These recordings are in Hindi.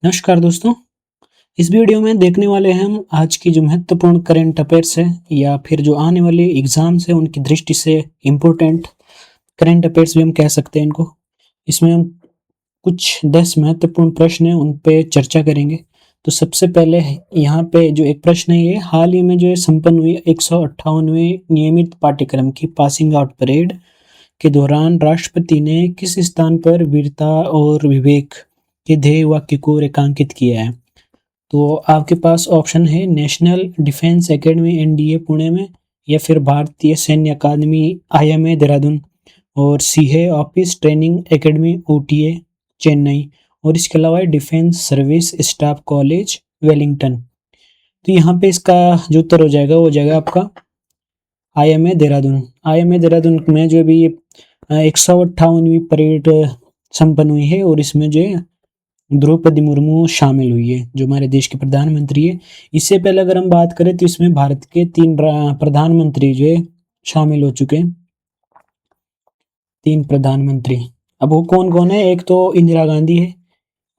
नमस्कार दोस्तों। इस वीडियो में देखने वाले हैं हम आज की जो महत्वपूर्ण करंट अफेयर्स है या फिर जो आने वाले एग्जाम्स है उनकी दृष्टि से इम्पोर्टेंट करंट अफेयर्स भी हम कह सकते हैं इनको। इसमें हम कुछ 10 महत्वपूर्ण प्रश्न हैं उन पे चर्चा करेंगे। तो सबसे पहले यहाँ पे जो एक प्रश्न है ये हाल ही में जो संपन्न हुई 158वें नियमित पाठ्यक्रम की पासिंग आउट परेड के दौरान राष्ट्रपति ने किस स्थान पर वीरता और विवेक के ध्येय वाक्य को रेखांकित किया है। तो आपके पास ऑप्शन है national defence academy NDA Pune में, या फिर भारतीय सैन्य अकादमी आईएमए देहरादून, और सी है office training academy OTA Chennai, और इसके अलावा defence service staff college Wellington. तो यहाँ पे इसका जो उत्तर हो जाएगा वो हो जाएगा आपका आईएमए देहरादून। आईएमए देहरादून में जो भी 158वीं परेड संपन्न हुई है और इसमें जो है द्रौपदी मुर्मू शामिल हुई है जो हमारे देश के प्रधानमंत्री है। इससे पहले अगर हम बात करें तो इसमें भारत के 3 प्रधानमंत्री जो है शामिल हो चुके हैं। 3 प्रधानमंत्री। अब वो कौन कौन है? एक तो इंदिरा गांधी है।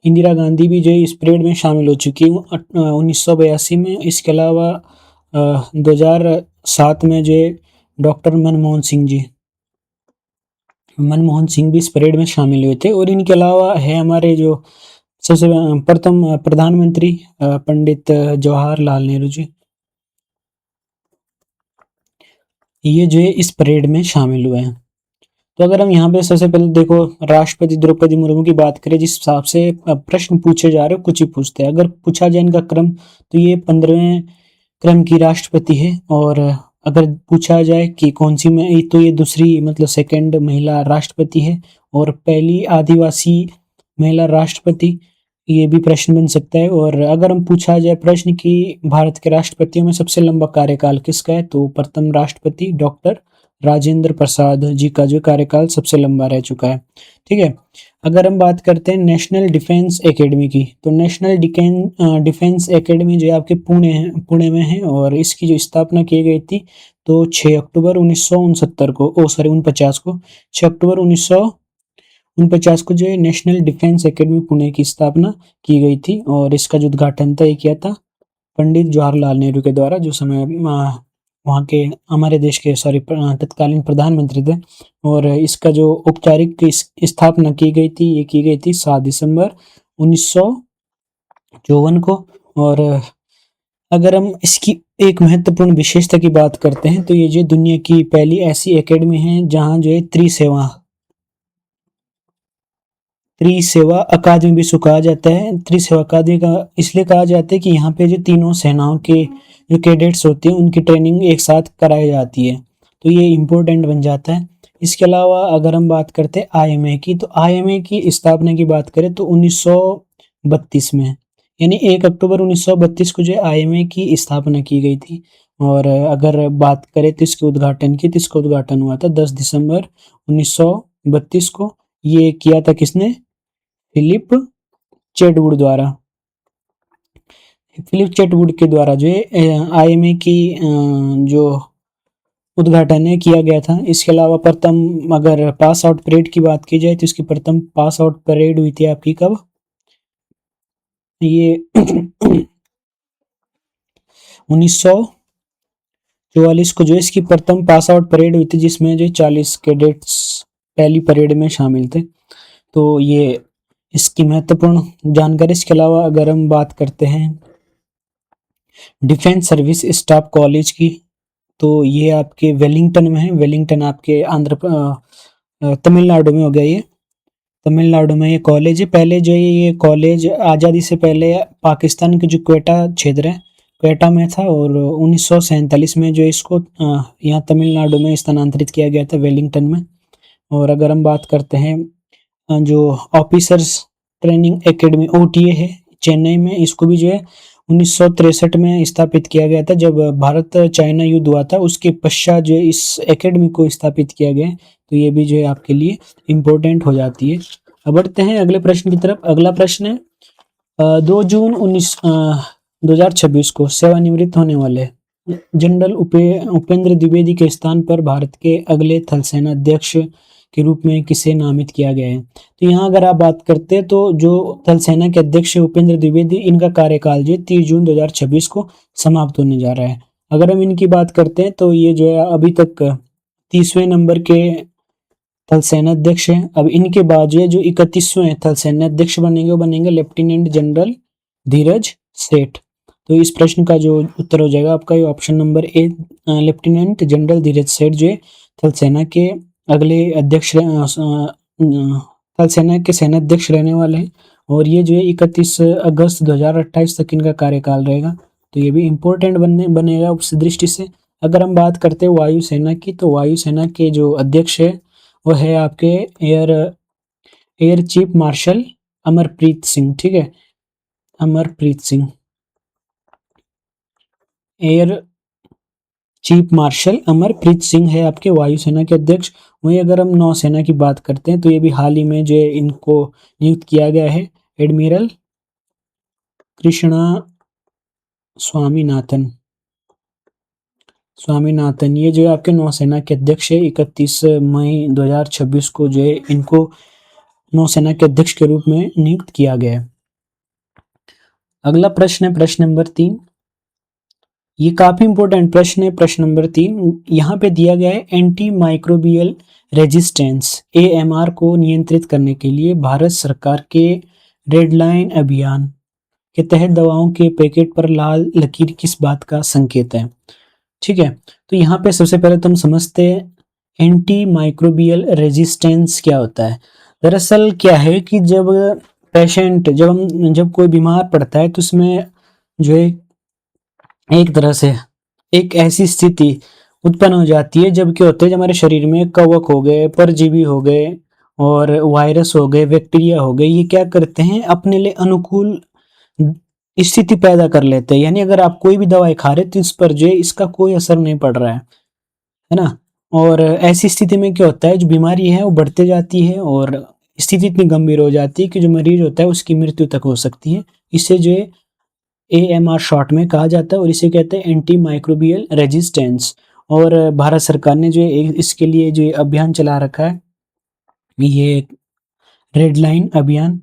इंदिरा गांधी भी जो है इस परेड में शामिल हो चुकी है 1982 में। इसके अलावा 2007 में जो है डॉक्टर मनमोहन सिंह भी इस परेड में शामिल हुए थे। और इनके अलावा है हमारे जो सबसे प्रथम प्रधानमंत्री पंडित जवाहरलाल नेहरू जी, ये जो है इस परेड में शामिल हुए हैं। तो अगर हम यहाँ पे सबसे पहले देखो राष्ट्रपति द्रौपदी मुर्मू की बात करें, जिस हिसाब से प्रश्न पूछे जा रहे हो कुछ ही पूछते हैं। अगर पूछा जाए इनका क्रम तो ये 15वें क्रम की राष्ट्रपति है। और अगर पूछा जाए कि कौन सी में, तो ये दूसरी मतलब सेकंड महिला राष्ट्रपति है और पहली आदिवासी महिला राष्ट्रपति, ये भी प्रश्न बन सकता है। और अगर हम पूछा जाए प्रश्न कि भारत के राष्ट्रपतियों में सबसे लंबा कार्यकाल किसका है, तो प्रथम राष्ट्रपति डॉक्टर राजेंद्र प्रसाद जी का जो कार्यकाल सबसे लंबा रह चुका है। ठीक है। अगर हम बात करते हैं नेशनल डिफेंस एकेडमी की, तो नेशनल डिफेंस एकेडमी जो आपके पुणे में है और इसकी जो स्थापना की गई थी तो 6 अक्टूबर 1969 को 6 अक्टूबर 1949 को जो है नेशनल डिफेंस एकेडमी पुणे की स्थापना की गई थी। और इसका जो उद्घाटन था ये किया था पंडित जवाहरलाल नेहरू के द्वारा, जो समय वहाँ के हमारे देश के तत्कालीन प्रधानमंत्री थे। और इसका जो औपचारिक स्थापना की गई थी ये की गई थी 7 दिसंबर 1954 को। और अगर हम इसकी एक महत्वपूर्ण विशेषता की बात करते हैं तो ये जो दुनिया की पहली ऐसी एकेडमी है जहाँ जो है त्रिसेवा अकादमी भी इसको कहा जाता है। त्रिसेवा अकादमी का इसलिए कहा जाता है कि यहाँ पे जो तीनों सेनाओं के जो कैडेट्स होते हैं उनकी ट्रेनिंग एक साथ कराई जाती है, तो ये इम्पोर्टेंट बन जाता है। इसके अलावा अगर हम बात करते हैं आईएमए की, तो आईएमए की स्थापना की बात करें तो 1932 में, यानी 1 अक्टूबर 1932 को जो आईएमए की स्थापना की गई थी। और अगर बात करें तो इसके उद्घाटन की, तो इसका उद्घाटन हुआ था 10 दिसंबर 1932 को। ये किया था किसने? फिलिप चैटवुड द्वारा। फिलिप चैटवुड के द्वारा जो है आईएमए की जो उद्घाटन है किया गया था। इसके अलावा प्रथम अगर पास आउट परेड की बात की जाए तो इसकी प्रथम पास आउट परेड हुई थी आपकी कब? ये 1944 को जो इसकी प्रथम पास आउट परेड हुई थी, जिसमें जो 40 कैडेट्स पहली परेड में शामिल थे। तो ये इसकी महत्वपूर्ण जानकारी। इसके अलावा अगर हम बात करते हैं डिफेंस सर्विस स्टाफ कॉलेज की, तो ये आपके वेलिंगटन में है। वेलिंगटन आपके तमिलनाडु में हो गया। ये तमिलनाडु में ये कॉलेज है। पहले जो ये कॉलेज आज़ादी से पहले पाकिस्तान के जो क्वेटा क्षेत्र है, क्वेटा में था। और 1947 में जो इसको यहाँ तमिलनाडु में स्थानांतरित किया गया था, वेलिंगटन में। और अगर हम बात करते हैं जो ऑफिसर्स ट्रेनिंग एकेडमी ओटीए है चेन्नई में, इसको भी जो है 1963 में स्थापित किया गया था। जब भारत चाइना युद्ध हुआ था उसके पश्चात जो है इस एकेडमी को स्थापित किया गया। तो ये भी जो है आपके लिए इम्पोर्टेंट हो जाती है। अब बढ़ते हैं अगले प्रश्न की तरफ। अगला प्रश्न है 2 जून 2026 को सेवानिवृत्त होने वाले जनरल उपेंद्र द्विवेदी के स्थान पर भारत के अगले थल सेना अध्यक्ष के रूप में किसे नामित किया गया है। तो यहाँ अगर आप बात करते हैं तो जो थल सेना के अध्यक्ष उपेंद्र द्विवेदी, इनका कार्यकाल जो 30 जून 2026 को समाप्त होने जा रहा है। अगर हम इनकी बात करते हैं तो ये जो है अभी तक 30वें नंबर के थल सेना अध्यक्ष हैं। अब इनके बाद ये जो 31वें थल सेना अध्यक्ष बनेंगे वो बनेंगे लेफ्टिनेंट जनरल धीरज सेठ। तो इस प्रश्न का जो उत्तर हो जाएगा आपका ये option number A, lieutenant general Dheeraj Seth जो थल सेना के अगले अध्यक्ष थल सेना के सेना अध्यक्ष रहने वाले हैं। और ये जो है 31 अगस्त 2028 तक इनका कार्यकाल रहेगा। तो ये भी इम्पोर्टेंट बनेगा उस दृष्टि से। अगर हम बात करते हैं वायुसेना की, तो वायुसेना के जो अध्यक्ष है वो है आपके air chief marshal Amarpreet Singh. ठीक है, Amarpreet Singh, air chief marshal Amarpreet Singh है आपके वायुसेना के अध्यक्ष। वहीं अगर हम नौसेना की बात करते हैं तो ये भी हाल ही में जो इनको नियुक्त किया गया है, एडमिरल कृष्णा स्वामीनाथन। ये जो है आपके नौसेना के अध्यक्ष है। 31 मई 2026 को जो है इनको नौसेना के अध्यक्ष के रूप में नियुक्त किया गया है। अगला प्रश्न है प्रश्न नंबर 3। ये काफी इंपॉर्टेंट प्रश्न है। प्रश्न नंबर 3 यहाँ पे दिया गया है, एंटी माइक्रोबियल रेजिस्टेंस AMR को नियंत्रित करने के लिए भारत सरकार के रेड लाइन अभियान के तहत दवाओं के पैकेट पर लाल लकीर किस बात का संकेत है। ठीक है, तो यहाँ पे सबसे पहले तो हम समझते हैं एंटी माइक्रोबियल रेजिस्टेंस क्या होता है। दरअसल क्या है कि जब पेशेंट जब कोई बीमार पड़ता है तो उसमें जो है एक तरह से एक ऐसी स्थिति उत्पन्न हो जाती है जब क्या होता है, जब हमारे शरीर में कवक हो गए, परजीवी हो गए और वायरस हो गए, बैक्टीरिया हो गए, ये क्या करते हैं अपने लिए अनुकूल स्थिति पैदा कर लेते हैं। यानी अगर आप कोई भी दवाई खा रहे तो इस पर जो है इसका कोई असर नहीं पड़ रहा है ना। और ऐसी स्थिति में क्या होता है, जो बीमारी है वो बढ़ते जाती है और स्थिति इतनी गंभीर हो जाती है कि जो मरीज होता है उसकी मृत्यु तक हो सकती है। इससे जो है AMR शॉर्ट में कहा जाता है और इसे कहते हैं एंटी माइक्रोबियल रेजिस्टेंस। और भारत सरकार ने जो है इसके लिए जो अभियान चला रखा है, ये रेड लाइन अभियान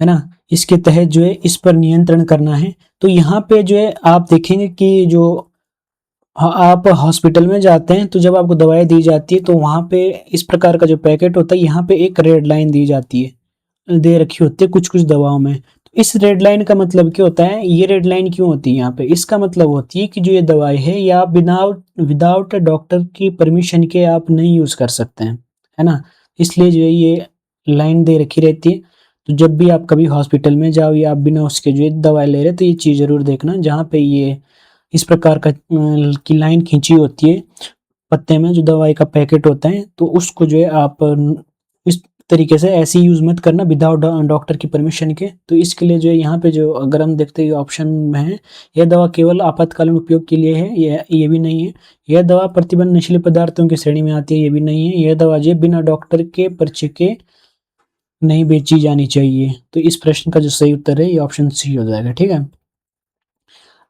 है ना। इसके तहत जो है इस पर नियंत्रण करना है। तो यहाँ पे जो है आप देखेंगे कि जो आप हॉस्पिटल में जाते हैं तो जब आपको दवाई दी जाती है तो वहाँ पे इस प्रकार का जो पैकेट होता है, यहाँ पे एक रेड लाइन दी जाती है, दे रखी होती है कुछ कुछ दवाओं में। तो इस रेड लाइन का मतलब क्या होता है, ये रेड लाइन क्यों होती है यहाँ पे, इसका मतलब होती है कि जो ये दवाई है या आप विदाउट डॉक्टर की परमिशन के आप नहीं यूज कर सकते हैं, है ना। इसलिए जो है ये लाइन दे रखी रहती है। तो जब भी आप कभी हॉस्पिटल में जाओ या आप बिना उसके जो है दवाई ले रहे तो ये चीज़ जरूर देखना, जहाँ पे ये इस प्रकार का की लाइन खींची होती है पत्ते में जो दवाई का पैकेट होता है, तो उसको जो है आप इस तरीके से ऐसे यूज मत करना विदाउट डॉक्टर की परमिशन के। तो इसके लिए जो है यहाँ पे जो अगर हम देखते हैं ऑप्शन में है, यह दवा केवल आपातकालीन उपयोग के लिए है, ये भी नहीं है। यह दवा प्रतिबंध नशीले पदार्थों की श्रेणी में आती है, ये भी नहीं है। यह दवा जो बिना डॉक्टर के पर्चे के नहीं बेची जानी चाहिए। तो इस प्रश्न का जो सही उत्तर है ये ऑप्शन सी हो जाएगा। ठीक है,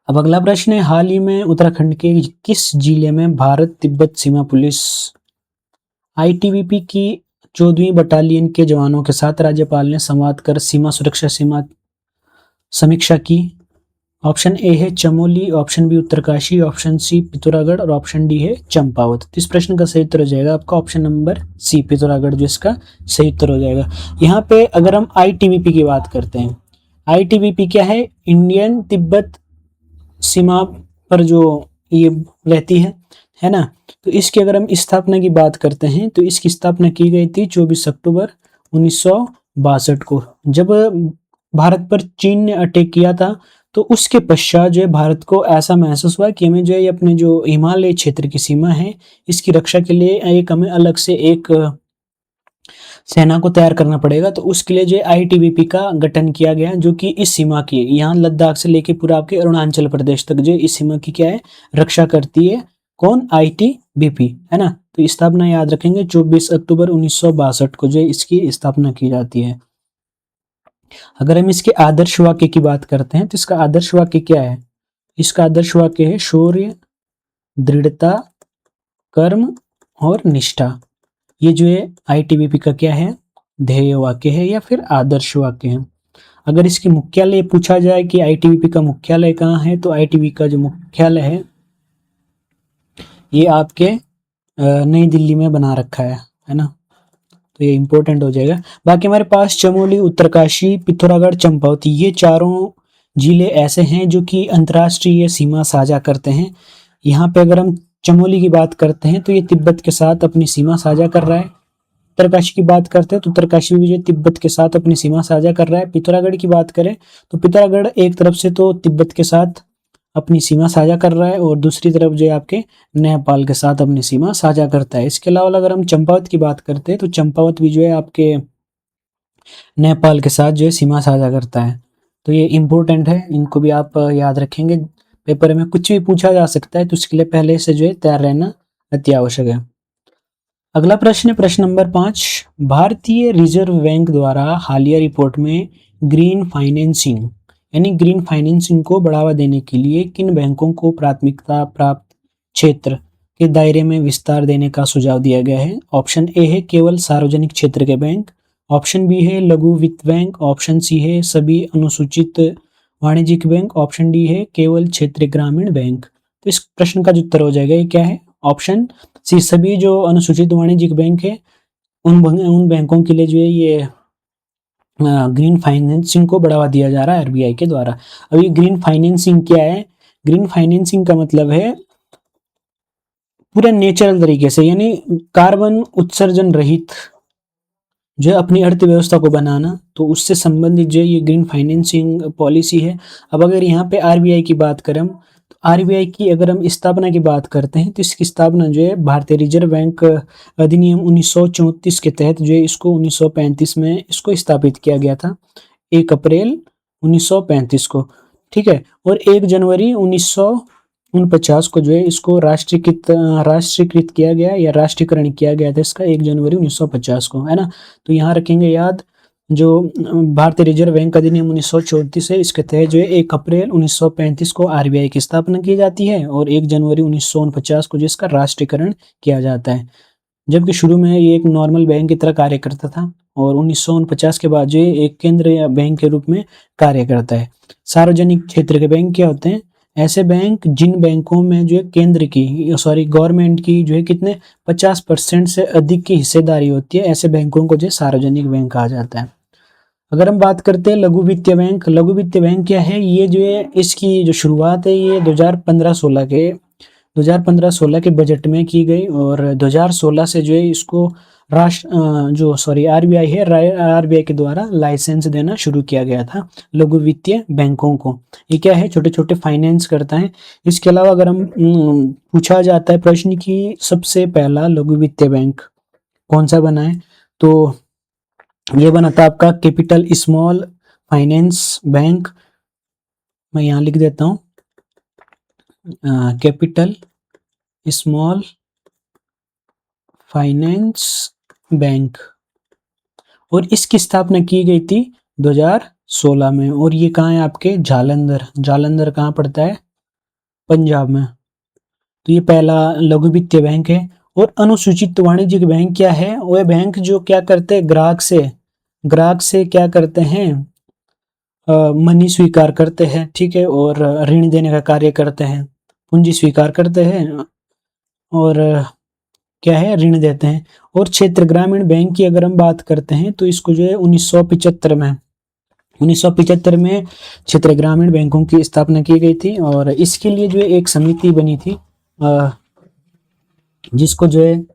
अब अगला प्रश्न है, हाल ही में उत्तराखंड के किस जिले में भारत तिब्बत सीमा पुलिस ITBP की 14वीं बटालियन के जवानों के साथ राज्यपाल ने संवाद कर सीमा सुरक्षा समीक्षा की। ऑप्शन ए है Chamoli, option B Uttarkashi, option C Pithoragarh और ऑप्शन डी है चंपावत। तो इस प्रश्न का सही उत्तर हो जाएगा आपका ऑप्शन नंबर सी पिथौरागढ़, जो इसका सही उत्तर हो जाएगा। यहाँ पे अगर हम ITBP की बात करते हैं, ITBP क्या है, इंडियन तिब्बत सीमा पर जो ये रहती है ना। तो इसकी अगर हम स्थापना की बात करते हैं तो इसकी स्थापना की गई थी 24 अक्टूबर 1962 को, जब भारत पर चीन ने अटैक किया था। तो उसके पश्चात जो है भारत को ऐसा महसूस हुआ कि हमें जो है अपने जो हिमालय क्षेत्र की सीमा है इसकी रक्षा के लिए एक हमें अलग से एक सेना को तैयार करना पड़ेगा। तो उसके लिए जो ITBP का गठन किया गया, जो कि इस सीमा की यहाँ लद्दाख से लेके पूरा आपके अरुणाचल प्रदेश तक जो इस सीमा की क्या है रक्षा करती है। कौन, ITBP, है ना। तो स्थापना याद रखेंगे 24 अक्टूबर 1962 को जो इसकी स्थापना की जाती है। अगर हम इसके आदर्श वाक्य की बात करते हैं तो इसका आदर्श वाक्य क्या है, इसका आदर्श वाक्य है शौर्य, दृढ़ता, कर्म और निष्ठा। ये जो है आईटीबीपी का क्या है, ध्येय वाक्य है या फिर आदर्श वाक्य है। अगर इसकी मुख्यालय पूछा जाए कि आईटीबीपी का मुख्यालय कहाँ है, तो आईटीबीपी का जो मुख्यालय है ये आपके नई दिल्ली में बना रखा है ना, तो ये इंपॉर्टेंट हो जाएगा। बाकी हमारे पास चमोली, उत्तरकाशी, पिथौरागढ़, चंपावती, ये चारों जिले ऐसे हैं जो कि अंतर्राष्ट्रीय सीमा साझा करते हैं। यहाँ पे अगर हम चमोली की बात करते हैं तो ये तिब्बत के साथ अपनी सीमा साझा कर रहा है। उत्तरकाशी की बात करते हैं तो उत्तरकाशी भी जो तिब्बत के साथ अपनी सीमा साझा कर रहा है। पिथौरागढ़ की बात करें तो पिथौरागढ़ एक तरफ से तो तिब्बत के साथ अपनी सीमा साझा कर रहा है और दूसरी तरफ जो है आपके नेपाल के साथ अपनी सीमा साझा करता है। इसके अलावा अगर हम चंपावत की बात करते हैं तो चंपावत भी जो है आपके नेपाल के साथ जो है सीमा साझा करता है। तो ये इम्पोर्टेंट है, इनको भी आप याद रखेंगे। पेपर में कुछ भी पूछा जा सकता है तो इसके लिए पहले से जो है तैयार रहना अति आवश्यक है। अगला प्रश्न है प्रश्न नंबर 5। भारतीय रिजर्व बैंक द्वारा हालिया रिपोर्ट में ग्रीन फाइनेंसिंग यानी ग्रीन फाइनेंसिंग को बढ़ावा देने के लिए किन बैंकों को प्राथमिकता प्राप्त क्षेत्र के दायरे में विस्तार देने का सुझाव दिया गया है। ऑप्शन ए है केवल सार्वजनिक क्षेत्र के बैंक, ऑप्शन बी है लघु वित्त बैंक, ऑप्शन सी है सभी अनुसूचित वाणिज्यिक बैंक, ऑप्शन डी है केवल क्षेत्रीय ग्रामीण बैंक। तो इस प्रश्न का जो उत्तर हो जाएगा ये क्या है, ऑप्शन सी सभी जो अनुसूचित वाणिज्यिक बैंक है उन बैंकों के लिए जो है ये ग्रीन फाइनेंसिंग को बढ़ावा दिया जा रहा है आरबीआई के द्वारा। अब ये ग्रीन फाइनेंसिंग क्या है, ग्रीन फाइनेंसिंग का मतलब है पूरे नेचुरल तरीके से यानी कार्बन उत्सर्जन रहित जो है अपनी अर्थव्यवस्था को बनाना, तो उससे संबंधित जो है ये ग्रीन फाइनेंसिंग पॉलिसी है। अब अगर यहाँ पे आरबीआई की बात करें तो आरबीआई की अगर हम स्थापना की बात करते हैं तो इसकी स्थापना जो है भारतीय रिजर्व बैंक अधिनियम 1934 के तहत जो है इसको 1935 में इसको स्थापित किया गया था, 1 अप्रैल 1935 को, ठीक है। और 1 जनवरी 1949 को जो है इसको राष्ट्रीयकृत किया गया या राष्ट्रीयकरण किया गया था इसका 1 जनवरी 1950 को, है ना। तो यहाँ रखेंगे याद जो भारतीय रिजर्व बैंक अधिनियम 1934 है इसके तहत जो है 1 अप्रैल 1935 को आरबीआई की स्थापना की जाती है और 1 जनवरी 1949 को जिसका राष्ट्रीयकरण किया जाता है। जबकि शुरू में ये एक नॉर्मल बैंक की तरह कार्य करता था और 1949 के बाद जो एक केंद्रीय बैंक के रूप में कार्य करता है। सार्वजनिक क्षेत्र के बैंक क्या होते हैं, ऐसे बैंक जिन बैंकों में जो है केंद्र की गवर्नमेंट की जो है कितने 50% से अधिक की हिस्सेदारी होती है, ऐसे बैंकों को जो सार्वजनिक बैंक कहा जाता है। अगर हम बात करते हैं लघु वित्तीय बैंक, लघु वित्तीय बैंक क्या है, ये जो है इसकी जो शुरुआत है ये 2015-16 के बजट में की गई और 2016 से जो है इसको आरबीआई है, आरबीआई के द्वारा लाइसेंस देना शुरू किया गया था लघु वित्तीय बैंकों को। ये क्या है, छोटे छोटे फाइनेंस करता है। इसके अलावा अगर हम पूछा जाता है प्रश्न कि सबसे पहला लघु वित्तीय बैंक कौन सा बना है, तो ये बना था आपका कैपिटल स्मॉल फाइनेंस बैंक। मैं यहाँ लिख देता हूँ कैपिटल स्मॉल फाइनेंस बैंक, और इसकी स्थापना की गई थी 2016 में। और ये कहाँ है आपके जालंधर कहाँ पड़ता है, पंजाब में। तो ये पहला लघु वित्तीय बैंक है। और अनुसूचित वाणिज्यिक बैंक क्या है, वह बैंक जो क्या करते हैं ग्राहक से क्या करते हैं, मनी स्वीकार करते हैं, ठीक है, और ऋण देने का कार्य करते हैं, पूंजी स्वीकार करते हैं और क्या है ऋण देते हैं। और क्षेत्र ग्रामीण बैंक की अगर हम बात करते हैं तो इसको जो है 1975 में क्षेत्र ग्रामीण बैंकों की स्थापना की गई थी और इसके लिए जो है एक समिति बनी थी जिसको जो है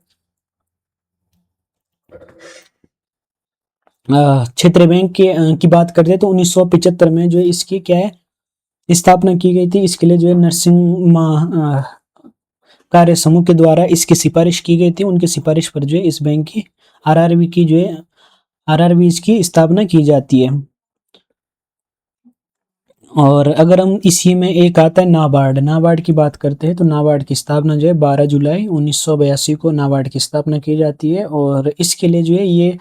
क्षेत्र बैंक की बात करते हैं तो 1975 में जो है इसकी क्या है स्थापना की गई थी। इसके लिए जो है नरसिम्हा कार्य समूह के द्वारा इसकी सिफारिश की गई थी। उनकी सिफारिश पर जो है इस बैंक की आरआरबी इसकी स्थापना की जाती है। और अगर हम इसी में एक आता है नाबार्ड की बात करते हैं तो नाबार्ड की स्थापना जो है 12 जुलाई 1982 को नाबार्ड की स्थापना की जाती है और इसके लिए जो है ये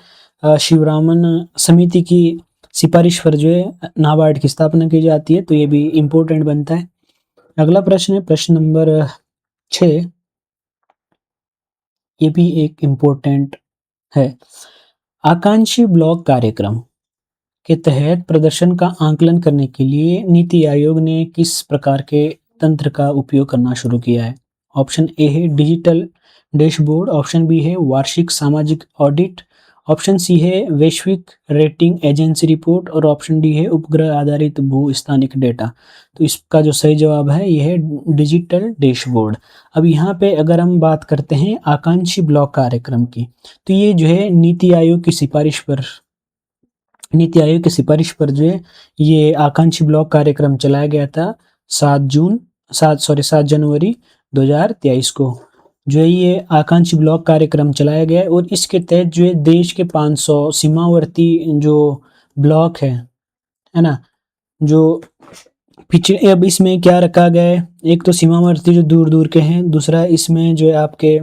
शिवरामन समिति की सिफारिश पर जो है नाबार्ड की स्थापना की जाती है। तो ये भी इम्पोर्टेंट बनता है। अगला प्रश्न है प्रश्न नंबर 6। ये भी एक इम्पोर्टेंट है। आकांक्षी ब्लॉक कार्यक्रम के तहत प्रदर्शन का आंकलन करने के लिए नीति आयोग ने किस प्रकार के तंत्र का उपयोग करना शुरू किया है? ऑप्शन ए है डिजिटल डैशबोर्ड, ऑप्शन बी है वार्षिक सामाजिक ऑडिट, ऑप्शन सी है वैश्विक रेटिंग एजेंसी रिपोर्ट और ऑप्शन डी है उपग्रह आधारित भू स्थानिक डेटा। तो इसका जो सही जवाब है यह है डिजिटल डैशबोर्ड। अब यहाँ पे अगर हम बात करते हैं आकांक्षी ब्लॉक कार्यक्रम की, तो ये जो है नीति आयोग की सिफारिश पर जो है ये आकांक्षी ब्लॉक कार्यक्रम चलाया गया था 7 जनवरी 2023 को जो है ये आकांक्षी ब्लॉक कार्यक्रम चलाया गया है। और इसके तहत जो है देश के 500 सीमावर्ती जो ब्लॉक है ना, जो पिछड़े, अब इसमें क्या रखा गया है, एक तो सीमावर्ती जो दूर दूर के हैं, दूसरा इसमें जो है आपके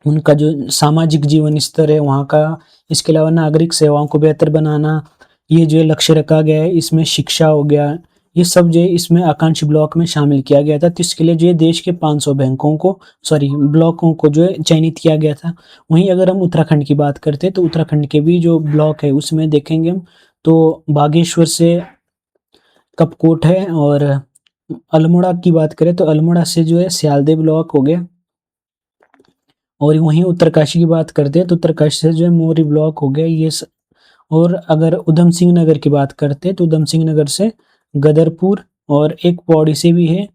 उनका जो सामाजिक जीवन स्तर है वहाँ का, इसके अलावा नागरिक सेवाओं को बेहतर बनाना, ये जो है लक्ष्य रखा गया है। इसमें शिक्षा हो गया, ये सब जो है इसमें आकांक्षी ब्लॉक में शामिल किया गया था। तो इसके लिए जो है देश के 500 ब्लॉकों को जो है चयनित किया गया था। वहीं अगर हम उत्तराखंड की बात करते हैं तो उत्तराखंड के भी जो ब्लॉक है उसमें देखेंगे हम तो बागेश्वर से कपकोट है, और अल्मोड़ा की बात करें तो अल्मोड़ा से जो है स्यालदे ब्लॉक हो गया, और वहीं उत्तरकाशी की बात करते हैं तो उत्तरकाशी से जो है मोरी ब्लॉक हो गया और अगर उधम सिंह नगर की बात करते हैं तो उधम सिंह नगर से गदरपुर, और एक पौड़ी से भी है,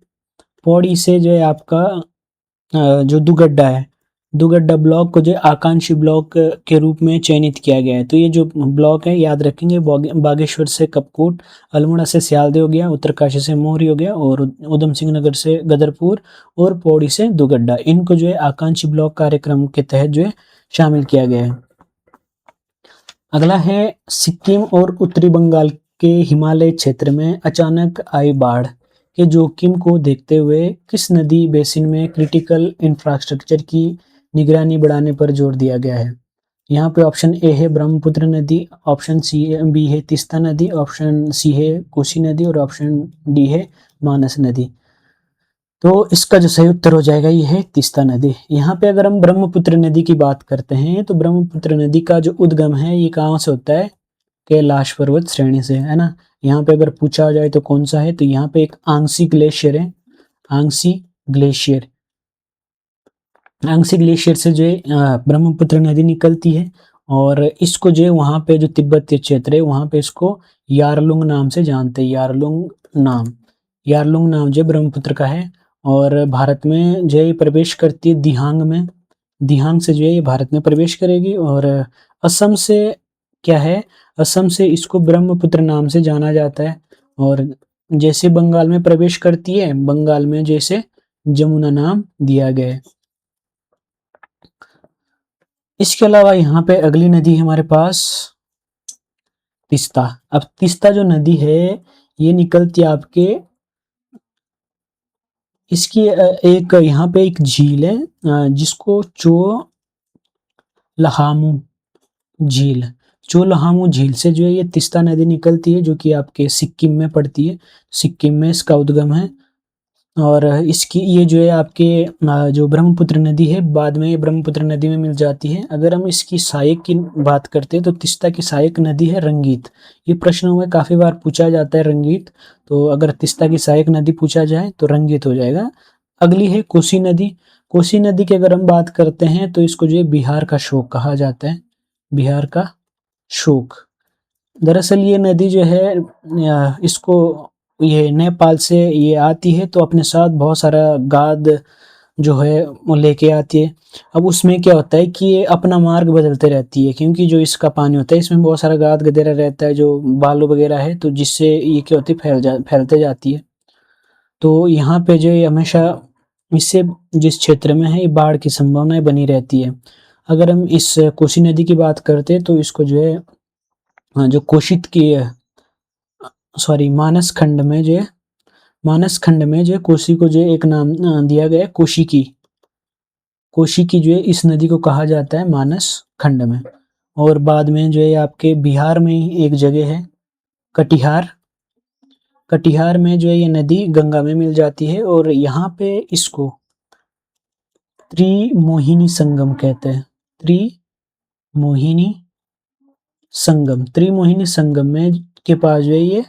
पौड़ी से जो है आपका जो दुगड्डा है, दुगड्डा ब्लॉक को जो है आकांक्षी ब्लॉक के रूप में चयनित किया गया है। तो ये जो ब्लॉक है याद रखेंगे, बागेश्वर से कपकोट, अल्मोड़ा से स्यालदे हो गया, उत्तरकाशी से मोहरी हो गया, और उधम सिंह नगर से गदरपुर और पौड़ी से दुगड्डा, इनको जो है आकांक्षी ब्लॉक कार्यक्रम के तहत जो है शामिल किया गया है। अगला है सिक्किम और उत्तरी बंगाल के हिमालय क्षेत्र में अचानक आई बाढ़ के जोखिम को देखते हुए किस नदी बेसिन में क्रिटिकल इंफ्रास्ट्रक्चर की निगरानी बढ़ाने पर जोर दिया गया है? यहाँ पे ऑप्शन ए है ब्रह्मपुत्र नदी, ऑप्शन बी है तीस्ता नदी, ऑप्शन सी है कोसी नदी और ऑप्शन डी है मानस नदी। तो इसका जो सही उत्तर हो जाएगा ये है तीस्ता नदी। यहाँ पे अगर हम ब्रह्मपुत्र नदी की बात करते हैं तो ब्रह्मपुत्र नदी का जो उद्गम है ये कहाँ से होता है? कैलाश पर्वत श्रेणी से, है ना। यहाँ पे अगर पूछा जाए तो कौन सा है, तो यहाँ पे एक आंगसी ग्लेशियर है, आंगसी ग्लेशियर। आंगसी ग्लेशियर से जो है ब्रह्मपुत्र नदी निकलती है, और इसको जो है वहाँ पे जो तिब्बतीय क्षेत्र है वहाँ पे इसको यारलुंग नाम से जानते हैं, यारलुंग नाम जो ब्रह्मपुत्र का है। और भारत में जो है प्रवेश करती है दिहांग से जो है ये भारत में प्रवेश करेगी। और असम से क्या है, असम से इसको ब्रह्मपुत्र नाम से जाना जाता है। और जैसे बंगाल में प्रवेश करती है, बंगाल में जैसे जमुना नाम दिया गया है। इसके अलावा यहाँ पे अगली नदी है हमारे पास तीस्ता। अब तीस्ता जो नदी है ये निकलती है आपके, इसकी एक यहाँ पे एक झील है जिसको चोलहामू झील से जो है ये तीस्ता नदी निकलती है, जो कि आपके सिक्किम में पड़ती है, सिक्किम में इसका उद्गम है। और इसकी ये जो है आपके जो ब्रह्मपुत्र नदी है बाद में ये ब्रह्मपुत्र नदी में मिल जाती है। अगर हम इसकी सहायक की बात करते हैं तो तीस्ता की सहायक नदी है रंगीत। ये प्रश्नों में काफ़ी बार पूछा जाता है रंगीत, तो अगर तीस्ता की सहायक नदी पूछा जाए तो रंगीत हो जाएगा। अगली है कोसी नदी। कोसी नदी की अगर हम बात करते हैं तो इसको जो है बिहार का शोक कहा जाता है, बिहार का शोक। दरअसल ये नदी जो है इसको ये नेपाल से ये आती है, तो अपने साथ बहुत सारा गाद जो है वो लेके आती है। अब उसमें क्या होता है कि ये अपना मार्ग बदलते रहती है, क्योंकि जो इसका पानी होता है इसमें बहुत सारा गाद वगैरह रहता है, जो बालू वगैरह है, तो जिससे ये क्या होती है फैलते जाती है। तो यहाँ पे जो है हमेशा इससे जिस क्षेत्र में है ये बाढ़ की संभावनाएं बनी रहती है। अगर हम इस कोसी नदी की बात करते हैं तो इसको जो है जो कोशित की मानस खंड में जो कोसी को जो एक नाम दिया गया है कोशिकी जो है इस नदी को कहा जाता है मानस खंड में। और बाद में जो है आपके बिहार में ही एक जगह है कटिहार में जो है ये नदी गंगा में मिल जाती है, और यहाँ पे इसको त्रिमोहिनी संगम कहते हैं, मोहिनी संगम, त्रिमोहिनी संगम में के पास जो है ये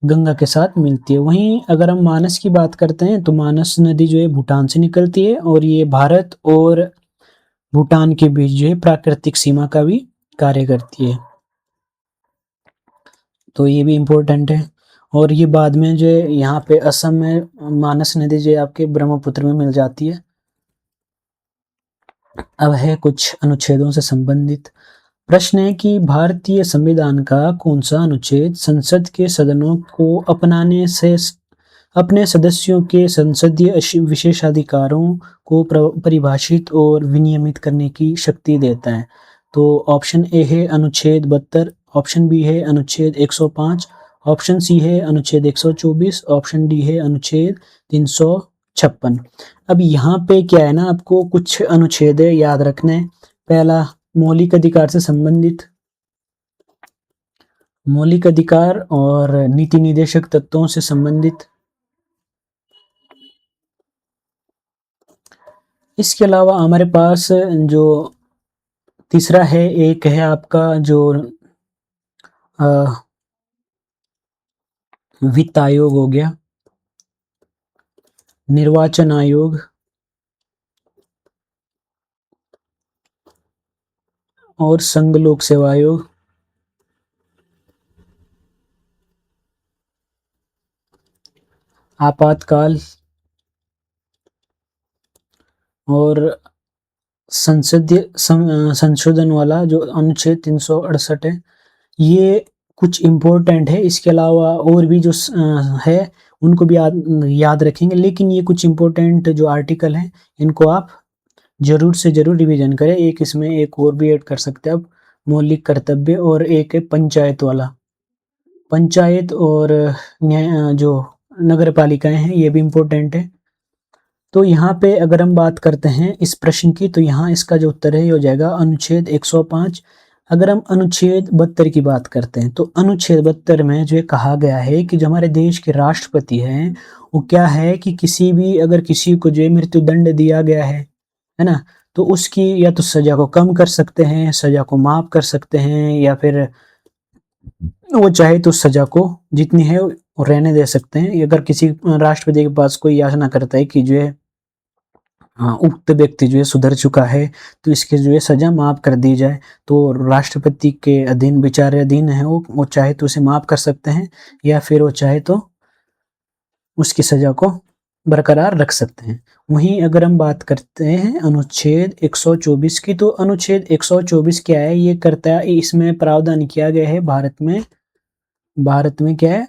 गंगा के साथ मिलती है। वहीं अगर हम मानस की बात करते हैं तो मानस नदी जो है भूटान से निकलती है और ये भारत और भूटान के बीच जो है प्राकृतिक सीमा का भी कार्य करती है, तो ये भी इम्पोर्टेंट है। और ये बाद में जो है यहाँ पे असम में मानस नदी जो है आपके ब्रह्मपुत्र में मिल जाती है। अब है कुछ अनुच्छेदों से संबंधित प्रश्न है कि भारतीय संविधान का कौन सा अनुच्छेद संसद के सदनों को अपनाने से अपने सदस्यों के संसदीय विशेषाधिकारों को परिभाषित और विनियमित करने की शक्ति देता है। तो ऑप्शन ए है अनुच्छेद 72, ऑप्शन बी है अनुच्छेद 105, ऑप्शन सी है अनुच्छेद 124, ऑप्शन डी है अनुच्छेद 356। अब यहाँ पे क्या है ना, आपको कुछ अनुच्छेद याद रखने हैं। पहला मौलिक अधिकार से संबंधित, मौलिक अधिकार और नीति निदेशक तत्वों से संबंधित। इसके अलावा हमारे पास जो तीसरा है, एक है आपका जो वित्त आयोग हो गया, निर्वाचन आयोग और संघ लोक सेवा आयोग। आपातकाल और संसदीय संशोधन वाला जो अनुच्छेद 368 है, ये कुछ इम्पोर्टेंट है। इसके अलावा और भी जो है उनको भी याद रखेंगे, लेकिन ये कुछ इम्पोर्टेंट जो आर्टिकल हैं इनको आप जरूर से जरूर रिवीजन करें। एक इसमें एक और भी ऐड कर सकते हैं आप, मौलिक कर्तव्य, और एक है पंचायत वाला, पंचायत और जो नगर पालिकाएं हैं ये भी इम्पोर्टेंट है। तो यहाँ पे अगर हम बात करते हैं इस प्रश्न की, तो यहाँ इसका जो उत्तर है ये हो जाएगा अनुच्छेद 105। अगर हम अनुच्छेद 72 की बात करते हैं तो अनुच्छेद 72 में जो कहा गया है कि जो हमारे देश के राष्ट्रपति हैं वो क्या है कि किसी भी अगर किसी को जो मृत्यु दंड दिया गया है ना, तो उसकी या तो सजा को कम कर सकते हैं, सजा को माफ कर सकते हैं, या फिर वो चाहे तो सजा को जितनी है वो रहने दे सकते हैं। अगर किसी राष्ट्रपति के पास कोई याचना करता है कि जो है उक्त व्यक्ति जो है सुधर चुका है तो इसकी जो है सजा माफ कर दी जाए, तो राष्ट्रपति के अधीन विचाराधीन है वो चाहे तो उसे माफ कर सकते हैं या फिर वो चाहे तो उसकी सजा को बरकरार रख सकते हैं। वहीं अगर हम बात करते हैं अनुच्छेद 124 की, तो अनुच्छेद 124 क्या है, ये करता है, इसमें प्रावधान किया गया है भारत में क्या है,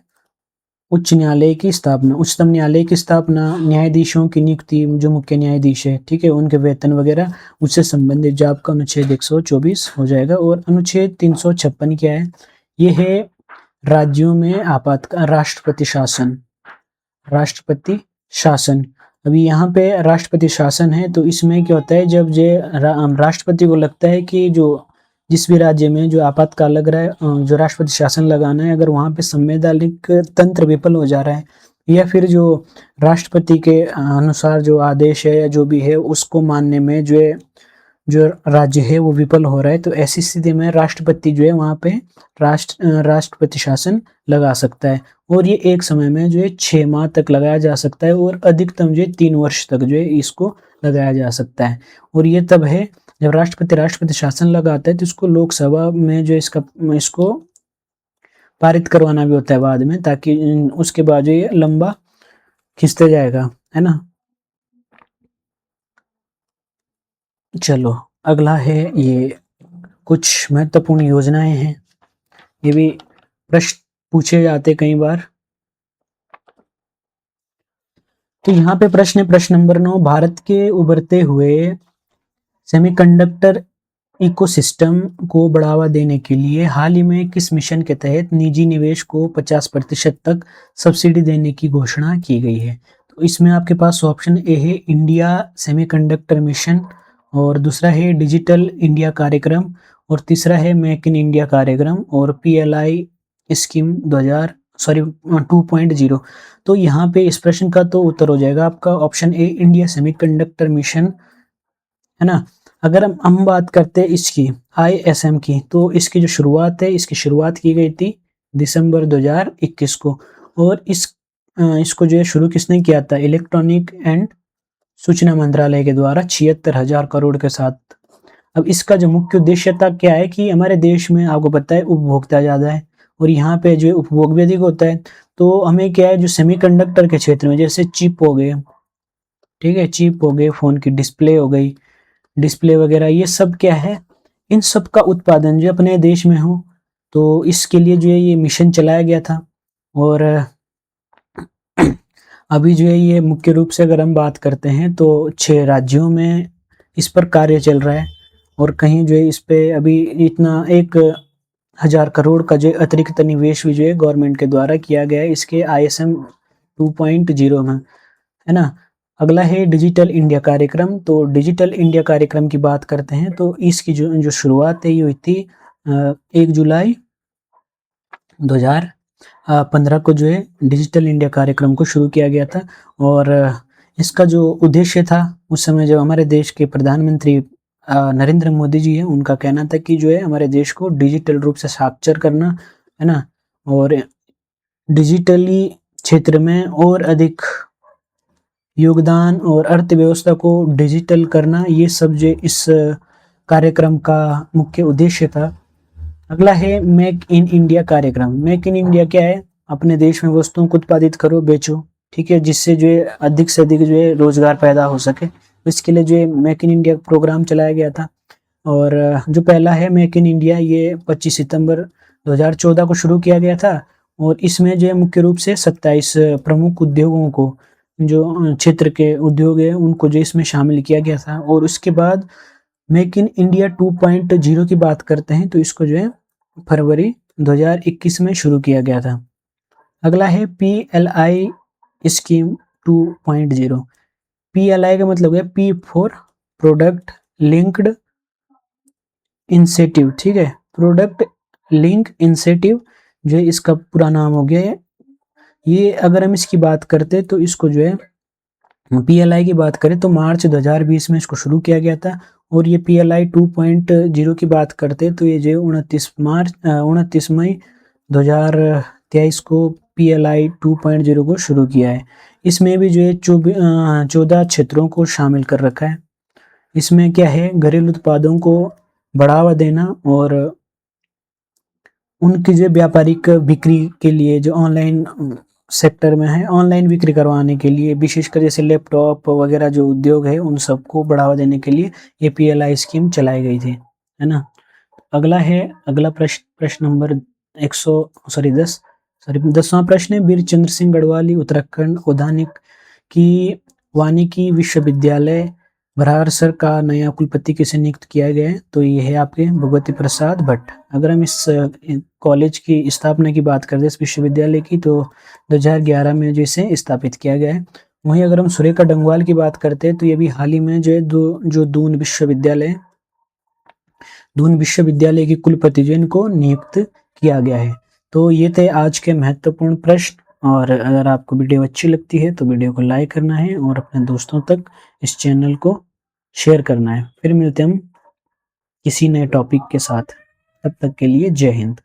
उच्च न्यायालय की स्थापना, उच्चतम न्यायालय की स्थापना, न्यायाधीशों की नियुक्ति, जो मुख्य न्यायाधीश है, ठीक है, उनके वेतन वगैरह उससे संबंधित जो आपका अनुच्छेद 124 हो जाएगा। और अनुच्छेद 356 क्या है, ये है राज्यों में आपातकाल राष्ट्रपति शासन। अभी यहाँ पे राष्ट्रपति शासन है, तो इसमें क्या होता है, जब राष्ट्रपति को लगता है कि जो जिस भी राज्य में जो आपातकाल लग रहा है, जो राष्ट्रपति शासन लगाना है, अगर वहाँ पे संवैधानिक तंत्र विफल हो जा रहा है या फिर जो राष्ट्रपति के अनुसार जो आदेश है या जो भी है उसको मानने में जो राज्य है वो विफल हो रहा है, तो ऐसी स्थिति में राष्ट्रपति जो है वहाँ पे राष्ट्रपति शासन लगा सकता है। और ये एक समय में जो है 6 माह तक लगाया जा सकता है और अधिकतम जो है 3 वर्ष तक जो है इसको लगाया जा सकता है। और ये तब है जब राष्ट्रपति शासन लगाता है तो इसको लोकसभा में जो इसको पारित करवाना भी होता है बाद में, ताकि उसके बाद जो ये लंबा खिंचते जाएगा, है ना। चलो अगला है, ये कुछ महत्वपूर्ण योजनाएं हैं, ये भी प्रश्न पूछे जाते कई बार। तो यहाँ पे प्रश्न है, प्रश्न नंबर 9, भारत के उभरते हुए सेमीकंडक्टर इकोसिस्टम को बढ़ावा देने के लिए हाल ही में किस मिशन के तहत निजी निवेश को 50% तक सब्सिडी देने की घोषणा की गई है। तो इसमें आपके पास ऑप्शन ए है इंडिया सेमीकंडक्टर मिशन, और दूसरा है डिजिटल इंडिया कार्यक्रम, और तीसरा है मेक इन इंडिया कार्यक्रम, और PLI स्कीम 2.0। तो यहाँ पे इस प्रश्न का तो उत्तर हो जाएगा आपका option A India semiconductor mission, है ना। अगर हम बात करते हैं इसकी ISM की, तो इसकी जो शुरुआत है, इसकी शुरुआत की गई थी दिसंबर 2021 को, और इसको जो है शुरू किसने किया था, इलेक्ट्रॉनिक एंड सूचना मंत्रालय के द्वारा 76,000 करोड़ के साथ। अब इसका जो मुख्य उद्देश्य था क्या है कि हमारे देश में आपको पता है उपभोक्ता ज़्यादा है और यहाँ पे जो उपभोग भी अधिक होता है, तो हमें क्या है जो सेमीकंडक्टर के क्षेत्र में, जैसे चिप हो गए, ठीक है, चिप हो गए, फ़ोन की डिस्प्ले हो गई, डिस्प्ले वगैरह, ये सब क्या है, इन सब का उत्पादन जो अपने देश में हो, तो इसके लिए जो है ये मिशन चलाया गया था। और अभी जो है ये मुख्य रूप से अगर हम बात करते हैं तो 6 राज्यों में इस पर कार्य चल रहा है, और कहीं जो है इस पे अभी इतना 1,000 करोड़ का जो अतिरिक्त निवेश भी जो है गवर्नमेंट के द्वारा किया गया है इसके ISM 2.0 में, है ना। अगला है डिजिटल इंडिया कार्यक्रम। तो डिजिटल इंडिया कार्यक्रम की बात करते हैं तो इसकी जो शुरुआत है ये हुई थी 1 जुलाई 2015 को जो है डिजिटल इंडिया कार्यक्रम को शुरू किया गया था। और इसका जो उद्देश्य था उस समय जो हमारे देश के प्रधानमंत्री नरेंद्र मोदी जी हैं, उनका कहना था कि जो है हमारे देश को डिजिटल रूप से साक्षर करना, है ना, और डिजिटली क्षेत्र में और अधिक योगदान और अर्थव्यवस्था को डिजिटल करना, ये सब जो इस कार्यक्रम का मुख्य उद्देश्य था। अगला है मेक इन इंडिया कार्यक्रम। मेक इन इंडिया क्या है, अपने देश में वस्तुओं को उत्पादित करो, बेचो, ठीक है, जिससे जो है अधिक से अधिक जो है रोजगार पैदा हो सके। इसके लिए जो है मेक इन इंडिया प्रोग्राम चलाया गया था। और जो पहला है मेक इन इंडिया, ये 25 सितंबर 2014 को शुरू किया गया था, और इसमें जो है मुख्य रूप से 27 प्रमुख उद्योगों को, जो क्षेत्र के उद्योग है, उनको जो इसमें शामिल किया गया था। और उसके बाद मेक इन इंडिया 2.0 की बात करते हैं तो इसको जो है फरवरी 2021 में शुरू किया गया था। अगला है PLI स्कीम 2.0। PLI का मतलब है P for product linked incentive, ठीक है, प्रोडक्ट लिंक इंसेटिव जो है इसका पूरा नाम हो गया है। ये अगर हम इसकी बात करते तो इसको जो है PLI की बात करें तो मार्च 2020 में इसको शुरू किया गया था। और ये PLI 2.0 की बात करते तो ये जो 29 मई 2023 को PLI 2.0 को शुरू किया है। इसमें भी जो है 14 क्षेत्रों को शामिल कर रखा है। इसमें क्या है, घरेलू उत्पादों को बढ़ावा देना और उनकी जो व्यापारिक बिक्री के लिए जो ऑनलाइन सेक्टर में है, ऑनलाइन बिक्री करवाने के लिए, विशेषकर जैसे लैपटॉप वगैरह जो उद्योग है उन सबको बढ़ावा देने के लिए ये PLI स्कीम चलाई गई थी, है ना। अगला प्रश्न नंबर 10वां प्रश्न है, वीर चंद्र सिंह गढ़वाली उत्तराखंड औद्यानिक की वानिकी विश्वविद्यालय भरारसर का नया कुलपति किसे नियुक्त किया गया है, तो ये है आपके भगवती प्रसाद भट्ट। अगर हम इस कॉलेज की स्थापना की बात करते हैं, इस विश्वविद्यालय की, तो 2011 में जो इसे स्थापित किया गया है। वहीं अगर हम सुरेखा डंगवाल की बात करते हैं तो ये भी हाल ही में जो है जो दून विश्वविद्यालय की कुलपति जो इनको नियुक्त किया गया है। तो ये थे आज के महत्वपूर्ण प्रश्न। और अगर आपको वीडियो अच्छी लगती है तो वीडियो को लाइक करना है और अपने दोस्तों तक इस चैनल को शेयर करना है। फिर मिलते हैं हम किसी नए टॉपिक के साथ, तब तक के लिए जय हिंद।